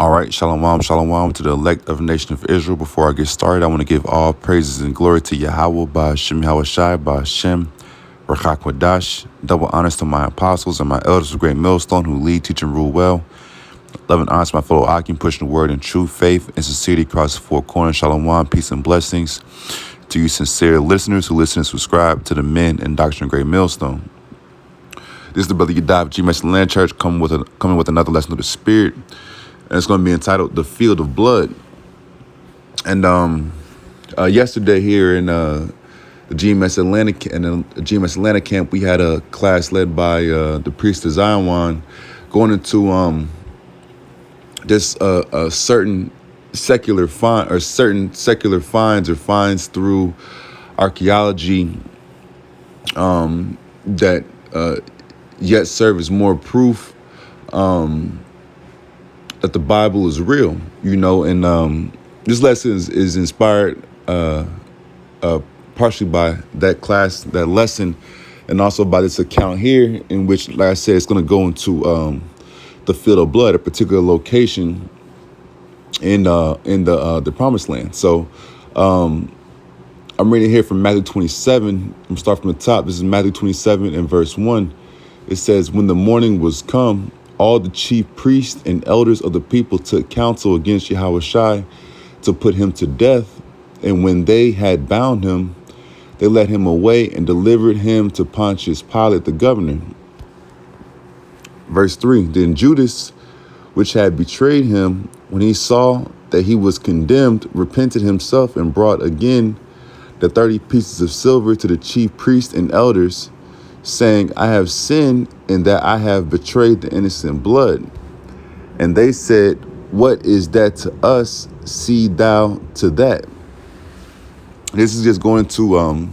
All right, shalom to the elect of the nation of Israel. Before I get started, I want to give all praises and glory to Yahweh, by Hashem Yahushai, by Hashem Rachak Wadash. Double honors to my apostles and my elders of Great Millstone who lead, teach, and rule well. Love and honor to my fellow Akim, pushing the word in truth, faith, and sincerity across the four corners. Shalom, peace and blessings to you sincere listeners who listen and subscribe to the men and doctrine of Great Millstone. This is the brother Edified GMS Land Church coming with another lesson of the Spirit. And it's going to be entitled "The Field of Blood." And yesterday here in the GMS Atlanta camp, we had a class led by the priest of Zion, going into this certain secular finds through archaeology that yet serve as more proof that the Bible is real, and this lesson is inspired partially by that lesson, and also by this account here, in which, like I said, it's going to go into the field of blood, a particular location in the Promised Land. So I'm reading here from Matthew 27. I'm start from the top. This is Matthew 27 and verse 1. It says, "When the morning was come, all the chief priests and elders of the people took counsel against Yahushua to put him to death. And when they had bound him, they led him away and delivered him to Pontius Pilate, the governor." Verse 3, "Then Judas, which had betrayed him, when he saw that he was condemned, repented himself and brought again the 30 pieces of silver to the chief priests and elders, saying, I have sinned in that I have betrayed the innocent blood. And they said, What is that to us? See thou to that." This is just going to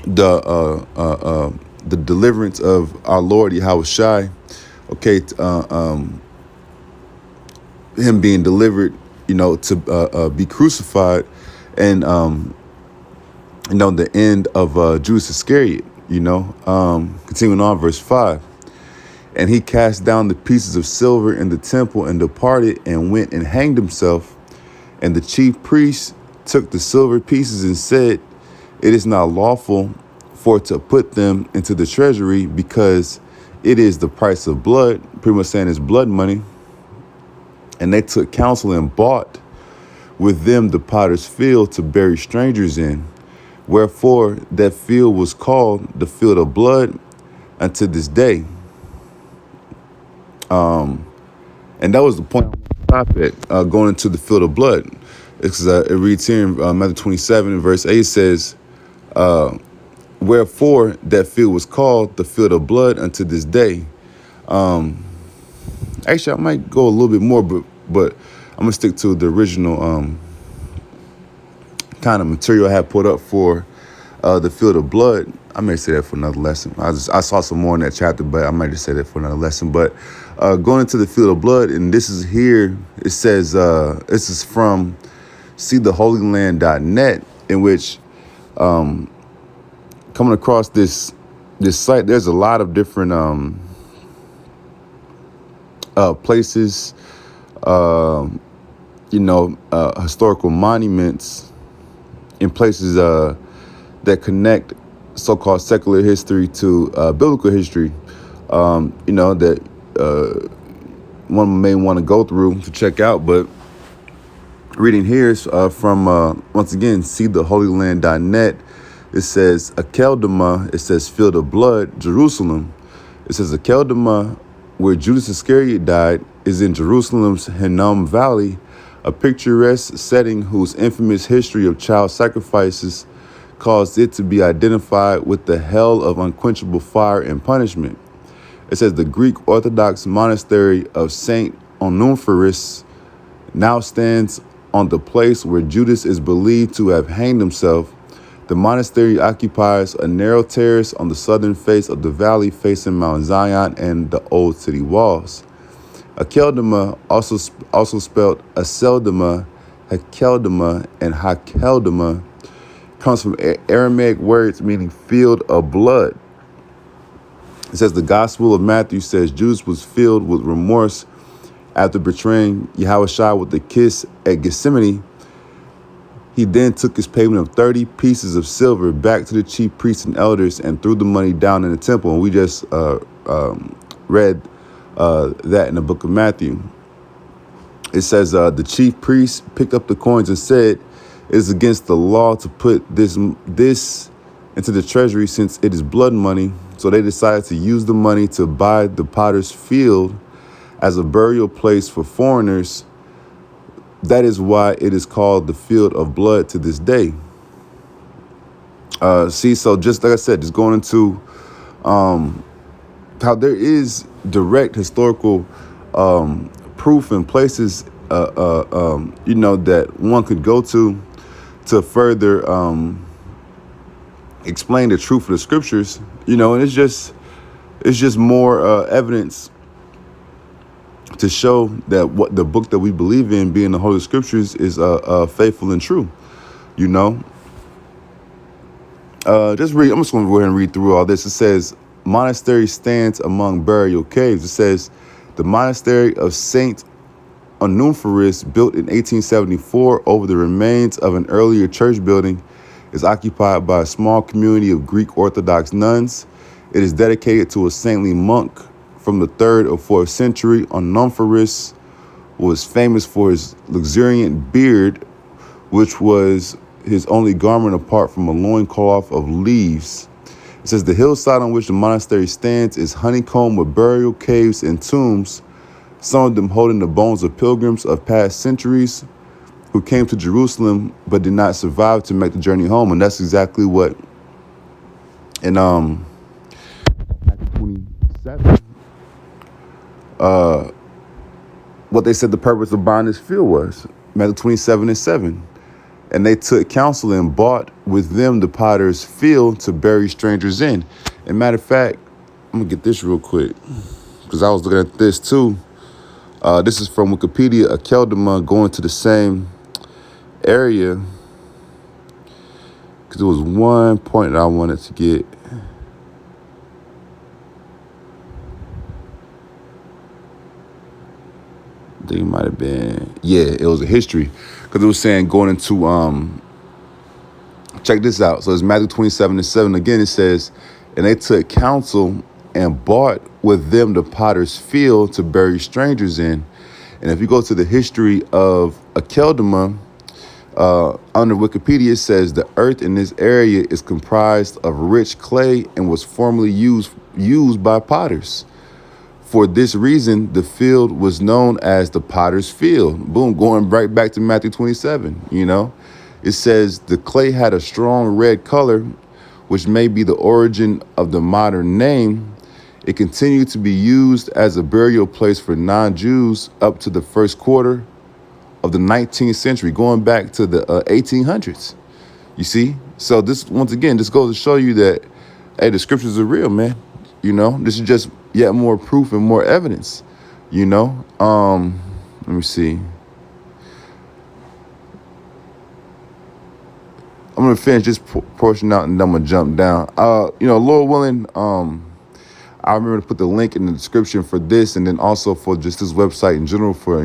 the deliverance of our Lord Yahushai. Okay, him being delivered, to be crucified, and the end of Judas Iscariot. Continuing on, verse 5. "And he cast down the pieces of silver in the temple and departed and went and hanged himself. And the chief priests took the silver pieces and said, It is not lawful for to put them into the treasury, because it is the price of blood," pretty much saying it's blood money. "And they took counsel and bought with them the potter's field to bury strangers in. Wherefore that field was called the field of blood unto this day." And that was the point I stop at, going into the field of blood. It's it reads here in Matthew 27 and verse 8 says, "Wherefore that field was called the field of blood unto this day." Actually, I might go a little bit more, but I'm gonna stick to the original kind of material I had put up for the field of blood. I may say that for another lesson. I saw some more in that chapter, but I might just say that for another lesson. But going into the field of blood, and this is here, it says, this is from seetheholyland.net, in which coming across this site, there's a lot of different places, historical monuments in places that connect so-called secular history to biblical history, that one may want to go through to check out. But reading here is from, once again, seetheholyland.net. It says, Akeldama, it says field of blood, Jerusalem. It says Akeldama, where Judas Iscariot died, is in Jerusalem's Hinnom Valley, a picturesque setting whose infamous history of child sacrifices caused it to be identified with the hell of unquenchable fire and punishment. It says the Greek Orthodox monastery of Saint Onesiphorus now stands on the place where Judas is believed to have hanged himself. The monastery occupies a narrow terrace on the southern face of the valley facing Mount Zion and the old city walls. Akeldama, also spelled Aseldama, Hakeldama, and Hakeldama, comes from Aramaic words meaning field of blood. It says the Gospel of Matthew says Judas was filled with remorse after betraying Yahushua with a kiss at Gethsemane. He then took his payment of 30 pieces of silver back to the chief priests and elders and threw the money down in the temple. And we just read that in the book of Matthew. It says the chief priests picked up the coins and said, "It is against the law to put this into the treasury since it is blood money." So they decided to use the money to buy the potter's field as a burial place for foreigners. That is why it is called the field of blood to this day. So just like I said, just going into how there is direct historical proof and places, that one could go to further explain the truth of the scriptures, and it's just more evidence to show that what the book that we believe in, being the Holy Scriptures, is faithful and true. Just read. I'm just going to go ahead and read through all this. It says, monastery stands among burial caves. It says, the monastery of Saint Onufrius, built in 1874 over the remains of an earlier church building, is occupied by a small community of Greek Orthodox nuns. It is dedicated to a saintly monk from the 3rd or 4th century. Onufrius was famous for his luxuriant beard, which was his only garment apart from a loincloth of leaves. It says the hillside on which the monastery stands is honeycombed with burial caves and tombs, some of them holding the bones of pilgrims of past centuries who came to Jerusalem but did not survive to make the journey home. And that's exactly what in Matthew 27, what they said the purpose of buying this field was. Matthew 27:7. And they took counsel and bought with them the potter's field to bury strangers in. And matter of fact, I'm going to get this real quick because I was looking at this too. This is from Wikipedia. Akeldama, going to the same area, because there was one point that I wanted to get. I think it might have been, it was a history, because it was saying going into, check this out. So it's Matthew 27:7. Again, it says, and they took counsel and bought with them the potter's field to bury strangers in. And if you go to the history of Akeldama, under Wikipedia, it says the earth in this area is comprised of rich clay and was formerly used by potters. For this reason, the field was known as the potter's field. Boom, going right back to Matthew 27, It says the clay had a strong red color, which may be the origin of the modern name. It continued to be used as a burial place for non-Jews up to the first quarter of the 19th century, going back to the 1800s. You see? So this, once again, this goes to show you that, hey, the scriptures are real, man. This is just yet more proof and more evidence, Let me see. I'm going to finish this portion out and then I'm going to jump down. Lord willing, I remember to put the link in the description for this, and then also for just this website in general for,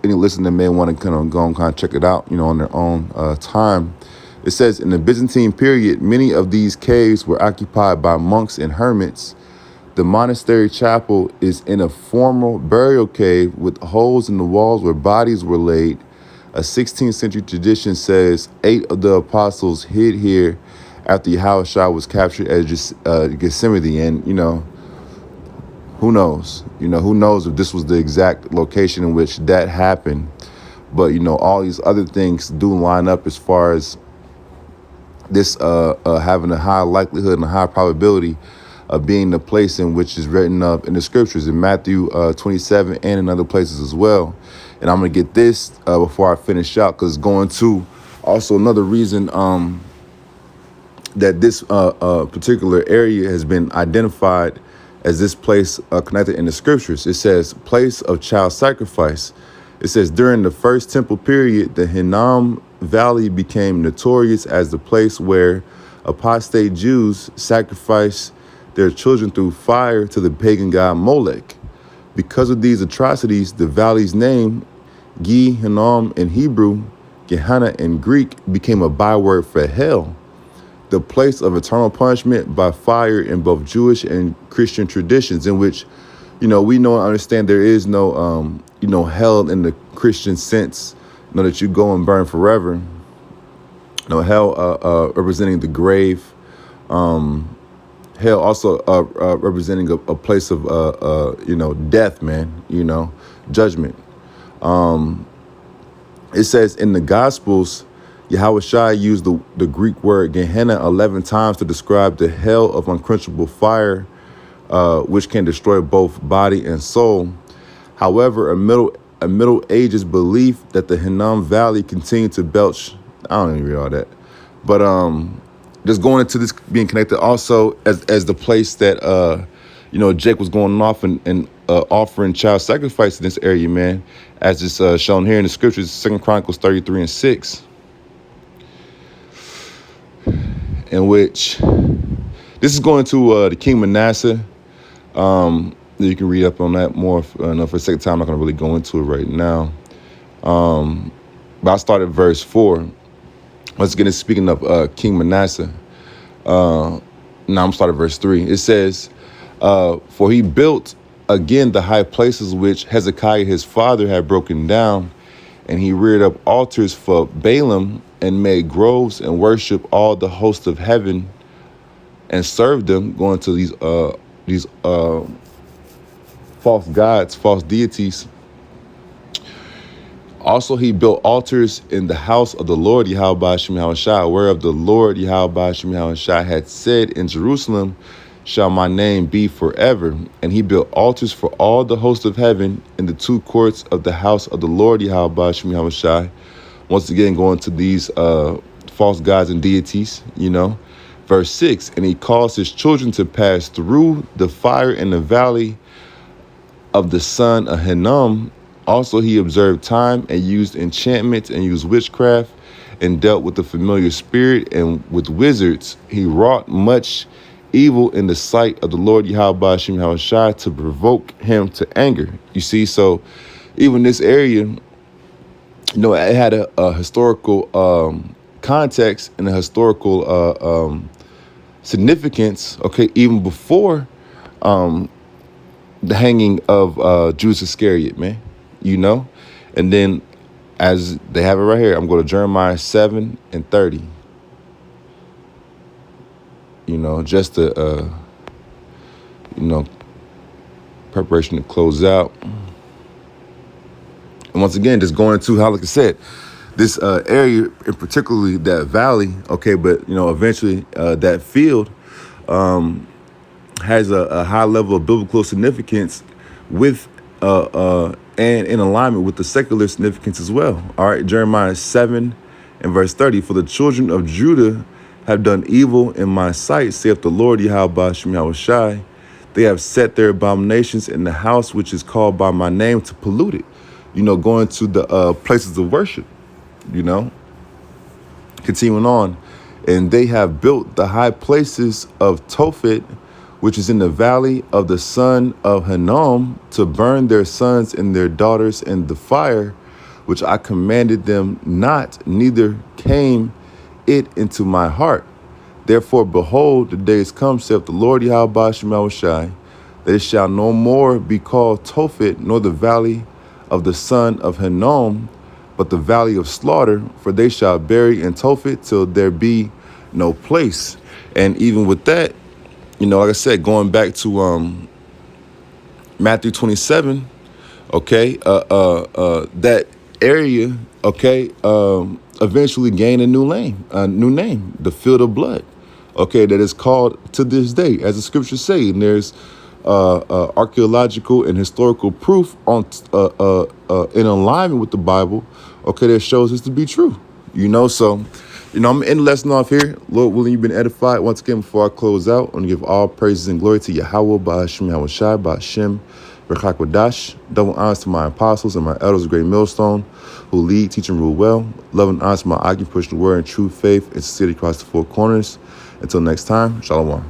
any listener that may want to kind of go and kind of check it out, on their own time. It says in the Byzantine period, many of these caves were occupied by monks and hermits. The monastery chapel is in a formal burial cave with holes in the walls where bodies were laid. A 16th century tradition says 8 of the apostles hid here after Yahushua was captured at Gethsemane. And, who knows? Who knows if this was the exact location in which that happened. But, all these other things do line up as far as this having a high likelihood and a high probability of being the place in which is written up in the scriptures in Matthew 27 and in other places as well. And I'm going to get this before I finish out, because going to also another reason that this particular area has been identified as this place connected in the scriptures. It says place of child sacrifice. It says during the first temple period, the Hinnom Valley became notorious as the place where apostate Jews sacrificed their children through fire to the pagan god Molech. Because of these atrocities, the valley's name, Gi Hinnom in Hebrew, Gehenna in Greek, became a byword for hell, the place of eternal punishment by fire in both Jewish and Christian traditions, in which, we know and understand there is no, hell in the Christian sense, that you go and burn forever. Hell representing the grave, hell also representing a place of, death, man, judgment. It says in the Gospels, Yahushua used the Greek word Gehenna 11 times to describe the hell of unquenchable fire, which can destroy both body and soul. However, a Middle Ages belief that the Hinnom Valley continued to belch. I don't even read all that, but just going into this being connected also as the place that Jake was going off and offering child sacrifice in this area, man, as it's shown here in the scriptures, 2 Chronicles 33:6. In which this is going to the King Manasseh. You can read up on that more for the sake of time. I'm not going to really go into it right now. But I started verse 4. Once again, it's speaking of King Manasseh. Now I'm starting verse 3. It says, for he built again the high places which Hezekiah his father had broken down, and he reared up altars for Balaam, and made groves and worship all the host of heaven, and served them, going to these false gods, false deities. Also, he built altars in the house of the Lord Yahweh Shem Yahushua, whereof the Lord Yahweh Shem Yahushua had said, in Jerusalem shall my name be forever. And he built altars for all the host of heaven in the two courts of the house of the Lord Yahweh Shem Yahushua. Once again, going to these false gods and deities, Verse 6, and he caused his children to pass through the fire in the valley of the son of Hinnom. Also, he observed time and used enchantments and used witchcraft and dealt with the familiar spirit and with wizards. He wrought much evil in the sight of the Lord Yahweh Shem Yahushua to provoke him to anger. You see, so even this area, it had a historical context and a historical significance, okay, even before the hanging of Judas Iscariot, man, and then as they have it right here, I'm going to Jeremiah 7:30, just to, preparation to close out. And once again, just going to how, like I said, this area, and particularly that valley, okay, but, eventually that field has a high level of biblical significance with and in alignment with the secular significance as well. All right, Jeremiah 7:30, for the children of Judah have done evil in my sight, saith the Lord Yahweh Shem Yahushua. They have set their abominations in the house which is called by my name to pollute it. Going to the places of worship, continuing on. And they have built the high places of Tophet, which is in the valley of the son of Hinnom, to burn their sons and their daughters in the fire, which I commanded them not, neither came it into my heart. Therefore, behold, the days come, saith the Lord Yahweh Shem Yahushua, that it shall no more be called Tophet, nor the valley of the son of Hinnom, but the valley of slaughter, for they shall bury in Tophet till there be no place. And even with that, like I said, going back to Matthew 27, okay, that area, okay, eventually gained a new name, the field of blood, okay, that is called to this day, as the scriptures say. And there's archaeological and historical proof on in alignment with the Bible, okay, that shows this to be true. So I'm going to end the lesson off here. Lord willing, you've been edified. Once again, before I close out, I want to give all praises and glory to Yahweh, Ba'ashem Yahushai, Ba'ashem Rechakwadash. Double honors to my apostles and my elders of Great Millstone, who lead, teach, and rule well. Love and honor to my occupant, push the word in true faith and sincerity across the four corners. Until next time, Shalom.